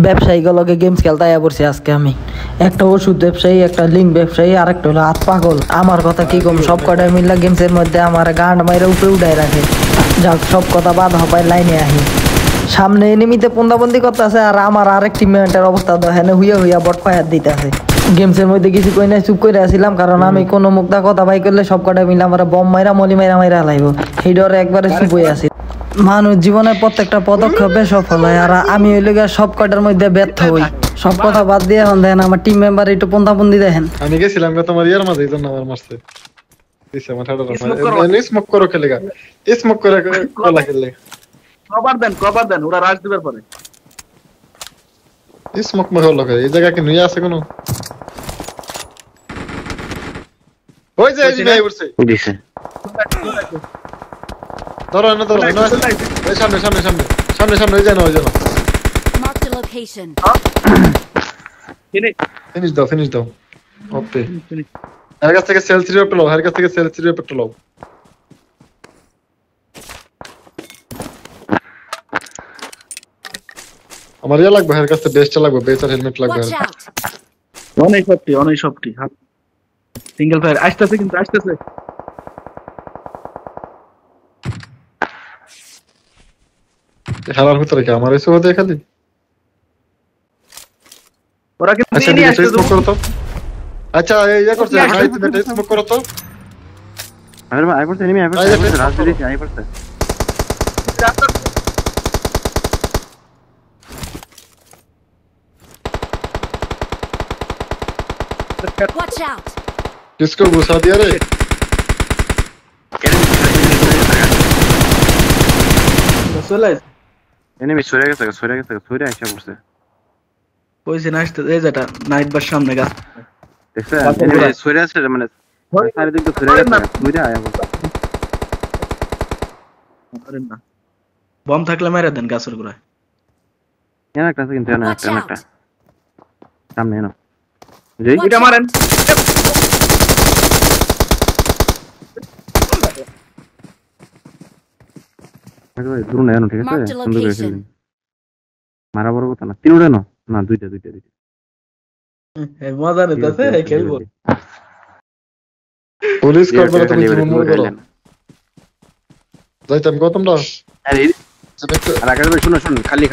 ব্যবসায়ীগুলোকে games খেলতে আয়া পড়ছি আজকে আমি। একটা ওষুধ ব্যবসায়ী, একটা লিঙ্ক ব্যবসায়ী, আর একটা হলো হাত পাগল। আমার কথা কি কম, সব কটাই মিললা গেমসের মধ্যে আমার গান্ড মাইরা উপরে উঠাই রাখে। যাক, সব কথা বাদ হবায় লাইনে আহি। সামনে এনিমিতে পন্দাবন্দি করতেছে, আর আমার আরেক টিমমেটের অবস্থা দেখেন হুইয়া হুইয়া বট ফায়ার দিতেছে। গেমসের মধ্যে কিছু কই নাই, চুপ করে আসছিলাম, কারণ আমি কোনো মুক্তা কথা বাই করলে সব কটাই মিলে আমার বম মাইরা মলি মাইরা মাইরা লাইব, সেই ডরে একবারে চুপ হয়ে আসি। মানুষ জীবনের প্রত্যেকটা পদক্ষেপে সফল হয়, আর আমি ওই লোকের সব কটার মধ্যে ব্যর্থ হই। সব কথা বাদ দিয়ে এখন দেখেন আমার টিম মেম্বার একটু পন্থাপন্দি দেখেন। আমি গেছিলাম তোমার ইয়ার মাঝে, এই জন্য আমার মারছে দিছে আমার ঠাডা রাখা। স্মোক করো খেলে গা, স্মোক করে কলা খেলে কভার দেন ওরা রাশ দিবার পরে। স্মোক মহল লাগে এই জায়গা কি নিয়ে আছে কোনো? ওই যে এই ভাই উঠছে দিছে ধরো না ধরো না, এই সামনে সামনে সামনে সামনে সামনে, ওই জানো ওই জানো। Mark the location. ফিনিশ দাও ওকে। এর কাছ থেকে সেল 3 পেট্রোল, এর কাছ থেকে সেল 3 পেট্রোল। আমার ইয়া লাগবে, এর কাছ থেকে বেস্টটা লাগবে, বেস্ট আর হেলমেট লাগবে। Watch out. অনেক সবটি সিঙ্গেল ফায়ার আসতেছে, কিন্তু আসতেছে। হারার ভিতরে কি আমার এসে হতে খালি? ওরা কিন্তু আচ্ছা নিয়ে আসছে স্মোক করো তো। আচ্ছা এই ইয়া করছে ভাই, তুমি স্মোক করো তো। আই পড়ছে এনিমি, আই পড়ছে রাজনীতি আই পড়ছে। Watch out. किसको घुसा दिया रे? এনিমি সরে গেছে সরে আইসা পড়ছে। কইছে না আসতে, এই যেটা নাইট বার সামনে গাছ দেখছেন এনিমি সরে আসছে, মানে সাইডে দিকে সরে গেছে, সরে আয়া পড়ছে। করেন না, বম থাকলে মেরে দেন গাছের গোড়ায়। এনা একটা আছে, কিন্তু এনা একটা সামনে এনো এটা মারেন। দূর না এনো, ঠিক আছে Mark the সুন্দর করে location. মারা বড় কথা না, তিনটা এনো না, দুইটা মজা নিতেছে, খেলবো। पुलिस করবে না, তুমি জীবন মরে করো। যাইতাম গো তোমরা। আরে আর আগে শুনুন খালি